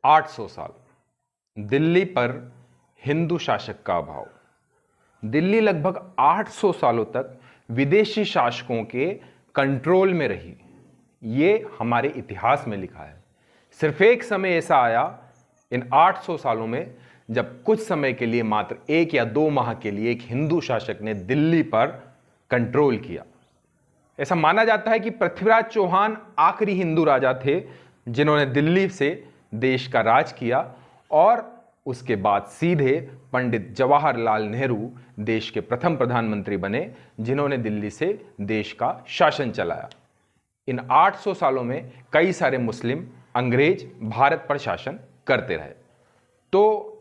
800 साल दिल्ली पर हिंदू शासक का अभाव। दिल्ली लगभग 800 सालों तक विदेशी शासकों के कंट्रोल में रही। ये हमारे इतिहास में लिखा है। सिर्फ एक समय ऐसा आया इन 800 सालों में जब कुछ समय के लिए, मात्र 1 या 2 माह के लिए, एक हिंदू शासक ने दिल्ली पर कंट्रोल किया। ऐसा माना जाता है कि पृथ्वीराज चौहान आखिरी हिंदू राजा थे जिन्होंने दिल्ली से देश का राज किया, और उसके बाद सीधे पंडित जवाहरलाल नेहरू देश के प्रथम प्रधानमंत्री बने जिन्होंने दिल्ली से देश का शासन चलाया। इन 800 सालों में कई सारे मुस्लिम, अंग्रेज भारत पर शासन करते रहे। तो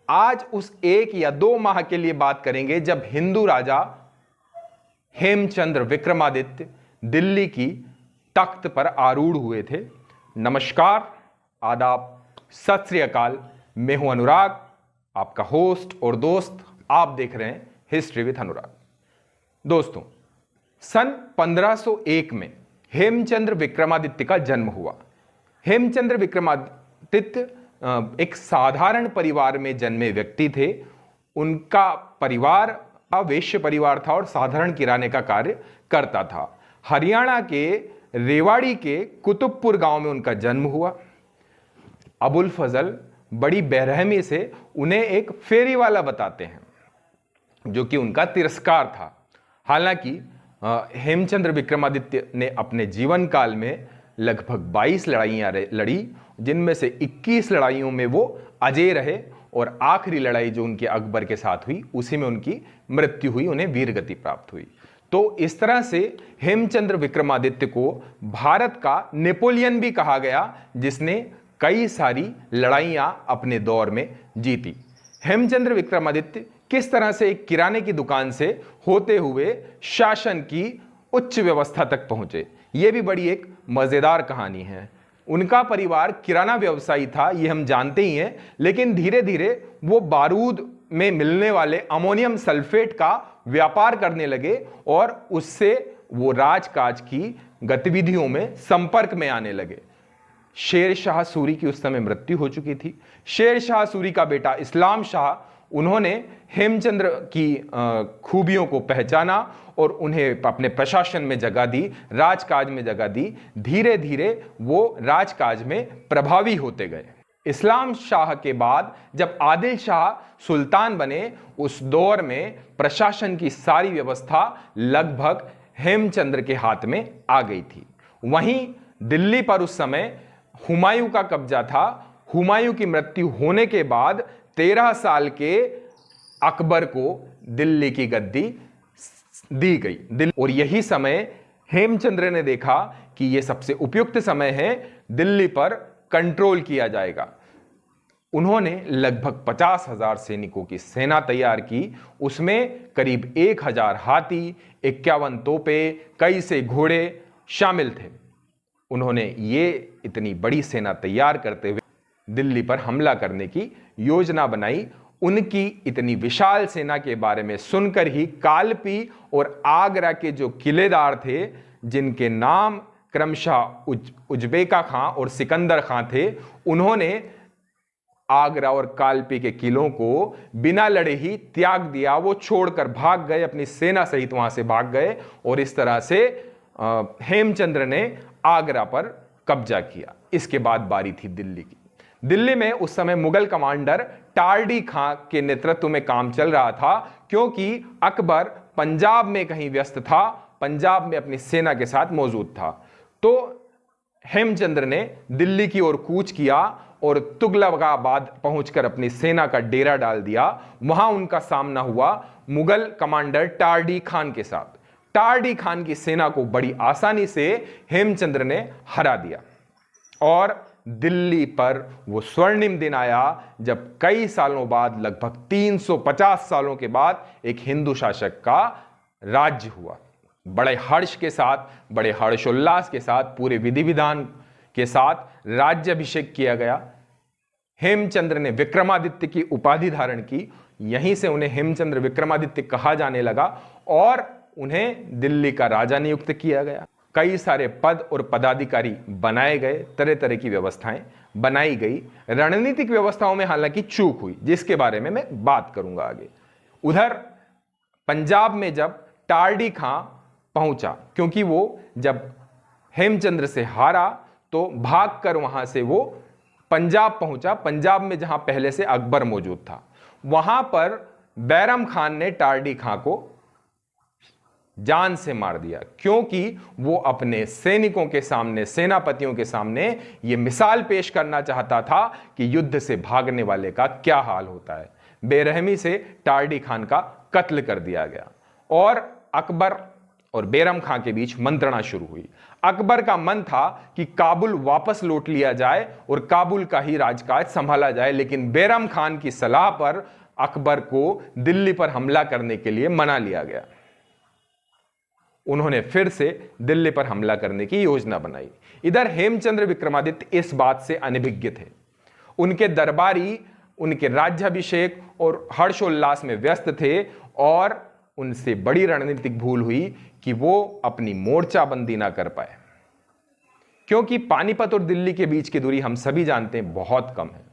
आज उस 1 या 2 माह के लिए बात करेंगे जब हिंदू राजा हेमचंद्र विक्रमादित्य दिल्ली की तख्त पर आरूढ़ हुए थे। नमस्कार, आदाब, सत श्री अकाल। मैं हूं अनुराग, आपका होस्ट और दोस्त। आप देख रहे हैं हिस्ट्री विद अनुराग। दोस्तों, सन 1501 में हेमचंद्र विक्रमादित्य का जन्म हुआ। हेमचंद्र विक्रमादित्य एक साधारण परिवार में जन्मे व्यक्ति थे। उनका परिवार वैश्य परिवार था और साधारण किराने का कार्य करता था। हरियाणा के रेवाड़ी के कुतुबपुर गांव में उनका जन्म हुआ। अबुल फजल बड़ी बेरहमी से उन्हें एक फेरी वाला बताते हैं, जो कि उनका तिरस्कार था। हालांकि हेमचंद्र विक्रमादित्य ने अपने जीवन काल में लगभग 22 लड़ाइयां लड़ी, जिनमें से 21 लड़ाइयों में वो अजेय रहे, और आखिरी लड़ाई जो उनके अकबर के साथ हुई उसी में उनकी मृत्यु हुई, उन्हें वीरगति प्राप्त हुई। तो इस तरह से हेमचंद्र विक्रमादित्य को भारत का नेपोलियन भी कहा गया, जिसने कई सारी लड़ाइयां अपने दौर में जीती। हेमचंद्र विक्रमादित्य किस तरह से एक किराने की दुकान से होते हुए शासन की उच्च व्यवस्था तक पहुंचे, यह भी बड़ी एक मजेदार कहानी है। उनका परिवार किराना व्यवसायी था, ये हम जानते ही हैं, लेकिन धीरे धीरे वो बारूद में मिलने वाले अमोनियम सल्फेट का व्यापार करने लगे और उससे वो राजकाज की गतिविधियों में संपर्क में आने लगे। शेर शाह सूरी की उस समय मृत्यु हो चुकी थी। शेर शाह सूरी का बेटा इस्लाम शाह, उन्होंने हेमचंद्र की खूबियों को पहचाना और उन्हें अपने प्रशासन में जगह दी, राजकाज में जगह दी। धीरे धीरे वो राजकाज में प्रभावी होते गए। इस्लाम शाह के बाद जब आदिल शाह सुल्तान बने, उस दौर में प्रशासन की सारी व्यवस्था लगभग हेमचंद्र के हाथ में आ गई थी। वहीं दिल्ली पर उस समय हुमायूं का कब्जा था। हुमायूं की मृत्यु होने के बाद 13 साल के अकबर को दिल्ली की गद्दी दी गई, और यही समय हेमचंद्र ने देखा कि यह सबसे उपयुक्त समय है, दिल्ली पर कंट्रोल किया जाएगा। उन्होंने लगभग 50,000 सैनिकों की सेना तैयार की। उसमें करीब 1000 हाथी, 51 तोपें, कई से घोड़े शामिल थे। उन्होंने ये इतनी बड़ी सेना तैयार करते हुए दिल्ली पर हमला करने की योजना बनाई। उनकी इतनी विशाल सेना के बारे में सुनकर ही कालपी और आगरा के जो किलेदार थे, जिनके नाम क्रमशः उज्बेका खां और सिकंदर खां थे, उन्होंने आगरा और कालपी के किलों को बिना लड़े ही त्याग दिया। वो छोड़कर भाग गए, अपनी सेना सहित वहां से भाग गए, और इस तरह से हेमचंद्र ने आगरा पर कब्जा किया। इसके बाद बारी थी दिल्ली की। दिल्ली में उस समय मुगल कमांडर टार्डी खां के नेतृत्व में काम चल रहा था, क्योंकि अकबर पंजाब में कहीं व्यस्त था, पंजाब में अपनी सेना के साथ मौजूद था। तो हेमचंद्र ने दिल्ली की ओर कूच किया और तुगलकाबाद पहुंचकर अपनी सेना का डेरा डाल दिया। वहां उनका सामना हुआ मुगल कमांडर टार्डी खान के साथ। टार्डी खान की सेना को बड़ी आसानी से हेमचंद्र ने हरा दिया, और दिल्ली पर वो स्वर्णिम दिन आया जब कई सालों बाद, लगभग 350 सालों के बाद, एक हिंदू शासक का राज्य हुआ। बड़े हर्ष के साथ, बड़े हर्षोल्लास के साथ, पूरे विधि विधान के साथ राज्याभिषेक किया गया। हेमचंद्र ने विक्रमादित्य की उपाधि धारण की। यहीं से उन्हें हेमचंद्र विक्रमादित्य कहा जाने लगा, और उन्हें दिल्ली का राजा नियुक्त किया गया। कई सारे पद और पदाधिकारी बनाए गए, तरह तरह की व्यवस्थाएं बनाई गई रणनीतिक व्यवस्थाओं में हालांकि चूक हुई, जिसके बारे में मैं बात करूंगा आगे। उधर पंजाब में जब टार्डी खां पहुंचा, क्योंकि वो जब हेमचंद्र से हारा तो भागकर वहां से वो पंजाब पहुंचा। पंजाब में जहां पहले से अकबर मौजूद था, वहां पर बैरम खान ने टार्डी खां को जान से मार दिया, क्योंकि वो अपने सैनिकों के सामने, सेनापतियों के सामने यह मिसाल पेश करना चाहता था कि युद्ध से भागने वाले का क्या हाल होता है। बेरहमी से टार्डी खान का कत्ल कर दिया गया और अकबर और बैरम खां के बीच मंत्रणा शुरू हुई। अकबर का मन था कि काबुल वापस लौट लिया जाए और काबुल का ही राजकाज संभाला जाए, लेकिन बैरम खान की सलाह पर अकबर को दिल्ली पर हमला करने के लिए मना लिया गया। उन्होंने फिर से दिल्ली पर हमला करने की योजना बनाई। इधर हेमचंद्र विक्रमादित्य इस बात से अनभिज्ञ थे। उनके दरबारी उनके राज्याभिषेक और हर्षोल्लास में व्यस्त थे और उनसे बड़ी रणनीतिक भूल हुई कि वो अपनी मोर्चाबंदी ना कर पाए, क्योंकि पानीपत और दिल्ली के बीच की दूरी हम सभी जानते हैं बहुत कम है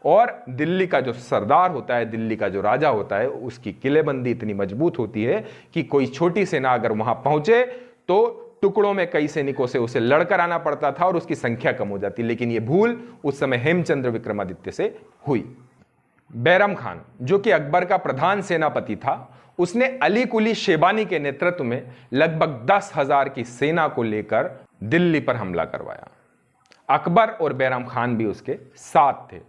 और दिल्ली का जो सरदार होता है, दिल्ली का जो राजा होता है, उसकी किलेबंदी इतनी मजबूत होती है कि कोई छोटी सेना अगर वहां पहुंचे तो टुकड़ों में कई सैनिकों से उसे लड़कर आना पड़ता था और उसकी संख्या कम हो जाती। लेकिन यह भूल उस समय हेमचंद्र विक्रमादित्य से हुई। बैरम खान, जो कि अकबर का प्रधान सेनापति था, उसने अली कुली शेबानी के नेतृत्व में लगभग 10,000 की सेना को लेकर दिल्ली पर हमला करवाया। अकबर और बैरम खान भी उसके साथ थे।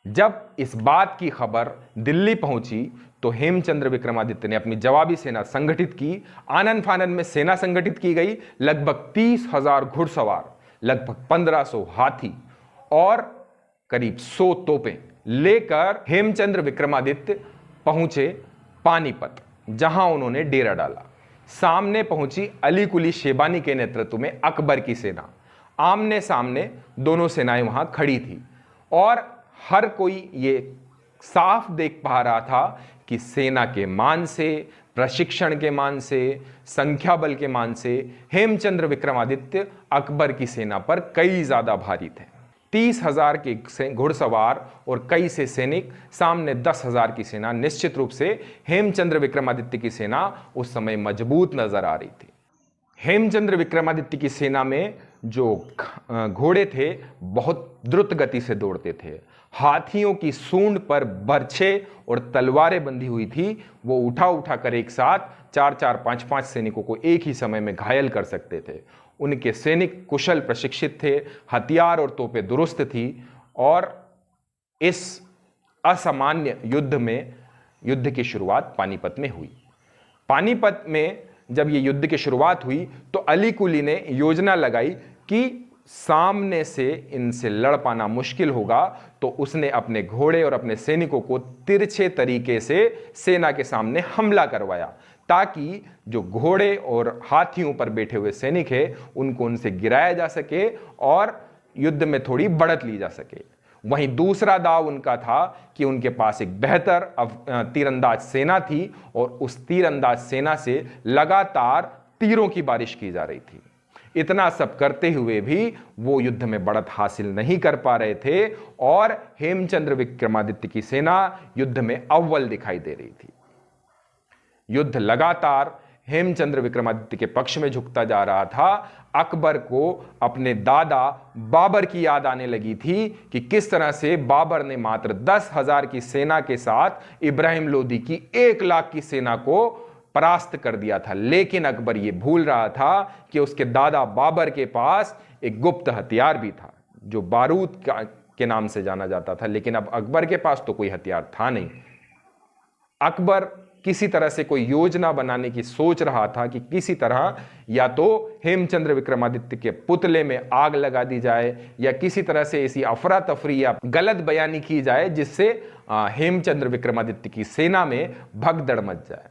जब इस बात की खबर दिल्ली पहुंची तो हेमचंद्र विक्रमादित्य ने अपनी जवाबी सेना संगठित की। आनन फानन में सेना संगठित की गई। लगभग 30,000 घुड़सवार, लगभग 1,500 हाथी और करीब 100 तोपें लेकर हेमचंद्र विक्रमादित्य पहुंचे पानीपत, जहां उन्होंने डेरा डाला। सामने पहुंची अली कुली शेबानी के नेतृत्व में अकबर की सेना। आमने सामने दोनों सेनाएं वहां खड़ी थी और हर कोई ये साफ देख पा रहा था कि सेना के मान से, प्रशिक्षण के मान से, संख्या बल के मान से हेमचंद्र विक्रमादित्य अकबर की सेना पर कई ज्यादा भारी थे। 30,000 के घुड़सवार और कई से सैनिक सामने 10,000 की सेना। निश्चित रूप से हेमचंद्र विक्रमादित्य की सेना उस समय मजबूत नजर आ रही थी। हेमचंद्र विक्रमादित्य की सेना में जो घोड़े थे बहुत द्रुत गति से दौड़ते थे। हाथियों की सूंड पर बर्छे और तलवारें बंधी हुई थी। वो उठा उठा कर एक साथ 4-4, 5-5 सैनिकों को एक ही समय में घायल कर सकते थे। उनके सैनिक कुशल प्रशिक्षित थे, हथियार और तोपें दुरुस्त थी और इस असामान्य युद्ध की शुरुआत पानीपत में हुई। पानीपत में जब ये युद्ध की शुरुआत हुई तो अली कुली ने योजना लगाई कि सामने से इनसे लड़ पाना मुश्किल होगा, तो उसने अपने घोड़े और अपने सैनिकों को तिरछे तरीके से सेना के सामने हमला करवाया, ताकि जो घोड़े और हाथियों पर बैठे हुए सैनिक हैं उनको उनसे गिराया जा सके और युद्ध में थोड़ी बढ़त ली जा सके। वहीं दूसरा दाव उनका था कि उनके पास एक बेहतर तीरंदाज सेना थी और उस तीरंदाज सेना से लगातार तीरों की बारिश की जा रही थी। इतना सब करते हुए भी वो युद्ध में बढ़त हासिल नहीं कर पा रहे थे और हेमचंद्र विक्रमादित्य की सेना युद्ध में अव्वल दिखाई दे रही थी। युद्ध लगातार हेमचंद्र विक्रमादित्य के पक्ष में झुकता जा रहा था। अकबर को अपने दादा बाबर की याद आने लगी थी कि किस तरह से बाबर ने मात्र 10,000 की सेना के साथ इब्राहिम लोदी की 1 लाख की सेना को परास्त कर दिया था। लेकिन अकबर यह भूल रहा था कि उसके दादा बाबर के पास एक गुप्त हथियार भी था जो बारूद के नाम से जाना जाता था। लेकिन अब अकबर के पास तो कोई हथियार था नहीं। अकबर किसी तरह से कोई योजना बनाने की सोच रहा था कि किसी तरह या तो हेमचंद्र विक्रमादित्य के पुतले में आग लगा दी जाए या किसी तरह से ऐसी अफरा तफरी या गलत बयानी की जाए जिससे हेमचंद्र विक्रमादित्य की सेना में भगदड़ मच जाए।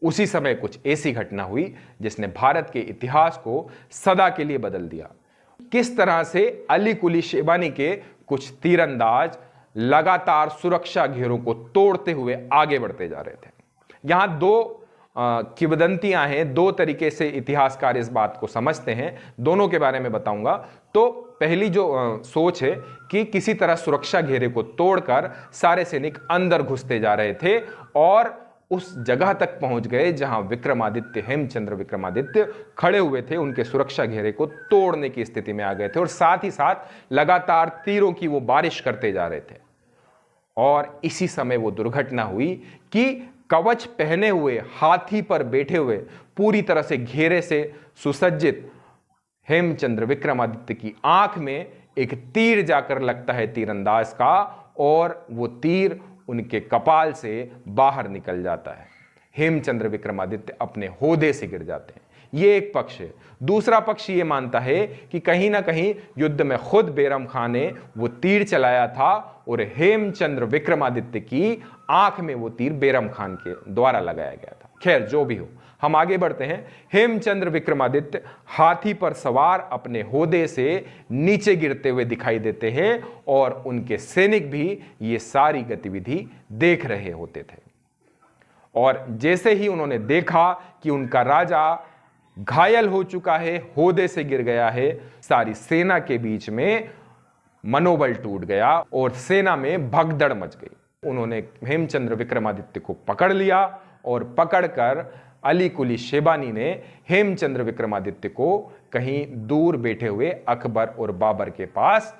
उसी समय कुछ ऐसी घटना हुई जिसने भारत के इतिहास को सदा के लिए बदल दिया। किस तरह से अली कुली शेबानी के कुछ तीरंदाज लगातार सुरक्षा घेरों को तोड़ते हुए आगे बढ़ते जा रहे थे। यहां 2 किंवदंतियां हैं, दो तरीके से इतिहासकार इस बात को समझते हैं, दोनों के बारे में बताऊंगा। तो पहली जो सोच है कि किसी तरह सुरक्षा घेरे को तोड़कर सारे सैनिक अंदर घुसते जा रहे थे और उस जगह तक पहुंच गए जहां विक्रमादित्य, हेमचंद्र विक्रमादित्य खड़े हुए थे, उनके सुरक्षा घेरे को तोड़ने की स्थिति में आ गए थे और साथ ही साथ लगातार तीरों की वो बारिश करते जा रहे थे। और इसी समय वो दुर्घटना हुई कि कवच पहने हुए, हाथी पर बैठे हुए, पूरी तरह से घेरे से सुसज्जित हेमचंद्र विक्रमादित्य की आंख में एक तीर जाकर लगता है तीरंदाज का, और वो तीर उनके कपाल से बाहर निकल जाता है। हेमचंद्र विक्रमादित्य अपने होदे से गिर जाते हैं। ये एक पक्ष है। दूसरा पक्ष ये मानता है कि कहीं ना कहीं युद्ध में खुद बैरम खान ने वो तीर चलाया था और हेमचंद्र विक्रमादित्य की आंख में वो तीर बैरम खान के द्वारा लगाया गया था। खैर, जो भी हो, हम आगे बढ़ते हैं। हेमचंद्र विक्रमादित्य हाथी पर सवार अपने होदे से नीचे गिरते हुए दिखाई देते हैं और उनके सैनिक भी ये सारी गतिविधि देख रहे होते थे। और जैसे ही उन्होंने देखा कि उनका राजा घायल हो चुका है, होदे से गिर गया है, सारी सेना के बीच में मनोबल टूट गया और सेना में भगदड़ मच गई। उन्होंने हेमचंद्र विक्रमादित्य को पकड़ लिया और पकड़कर अली कुली शेबानी ने हेमचंद्र विक्रमादित्य को कहीं दूर बैठे हुए अकबर और बाबर के पास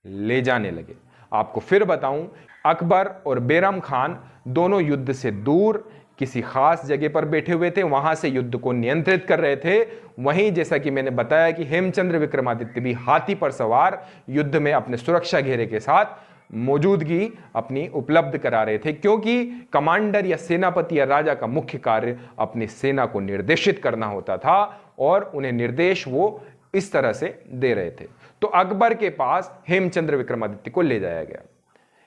ले जाने लगे। आपको फिर बताऊं, अकबर और बैरम खान दोनों युद्ध से दूर किसी खास जगह पर बैठे हुए थे, वहां से युद्ध को नियंत्रित कर रहे थे। वहीं जैसा कि मैंने बताया कि हेमचंद्र विक्रमादित्य भी हाथी पर सवार युद्ध में अपने सुरक्षा घेरे के साथ मौजूदगी अपनी उपलब्ध करा रहे थे, क्योंकि कमांडर या सेनापति या राजा का मुख्य कार्य अपनी सेना को निर्देशित करना होता था और उन्हें निर्देश वो इस तरह से दे रहे थे। तो अकबर के पास हेमचंद्र विक्रमादित्य को ले जाया गया।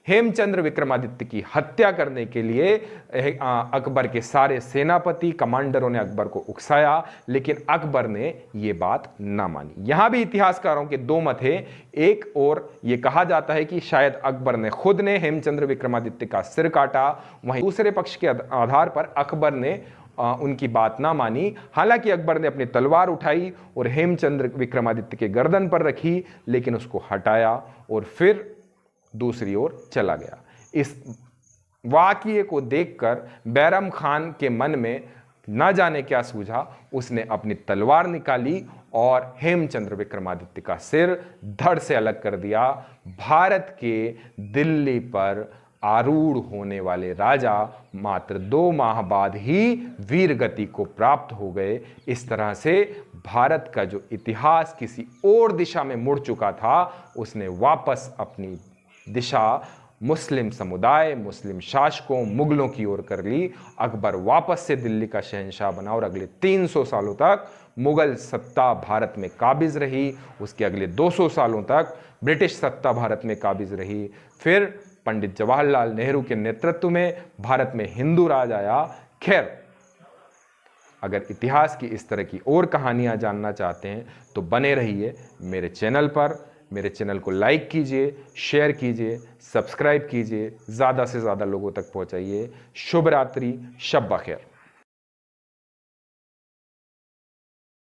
हेमचंद्र विक्रमादित्य की हत्या करने के लिए अकबर के सारे सेनापति, कमांडरों ने अकबर को उकसाया, लेकिन अकबर ने यह बात ना मानी। यहां भी इतिहासकारों के दो मत हैं। एक और यह कहा जाता है कि शायद अकबर ने खुद ने हेमचंद्र विक्रमादित्य का सिर काटा, वहीं दूसरे पक्ष के आधार पर अकबर ने उनकी बात ना मानी। हालांकि अकबर ने अपनी तलवार उठाई और हेमचंद्र विक्रमादित्य के गर्दन पर रखी, लेकिन उसको हटाया और फिर दूसरी ओर चला गया। इस वाकये को देखकर बैरम खान के मन में न जाने क्या सूझा, उसने अपनी तलवार निकाली और हेमचंद्र विक्रमादित्य का सिर धड़ से अलग कर दिया। भारत के दिल्ली पर आरूढ़ होने वाले राजा मात्र 2 माह बाद ही वीर गति को प्राप्त हो गए। इस तरह से भारत का जो इतिहास किसी और दिशा में मुड़ चुका था, उसने वापस अपनी दिशा मुस्लिम समुदाय, मुस्लिम शासकों, मुगलों की ओर कर ली। अकबर वापस से दिल्ली का शहंशाह बना और अगले 300 सालों तक मुगल सत्ता भारत में काबिज रही। उसके अगले 200 सालों तक ब्रिटिश सत्ता भारत में काबिज रही। फिर पंडित जवाहरलाल नेहरू के नेतृत्व में भारत में हिंदू राज आया। खैर, अगर इतिहास की इस तरह की और कहानियां जानना चाहते हैं तो बने रहिए मेरे चैनल पर। मेरे चैनल को लाइक कीजिए, शेयर कीजिए, सब्सक्राइब कीजिए, ज़्यादा से ज़्यादा लोगों तक पहुंचाइए। शुभ रात्रि, शब बखैर।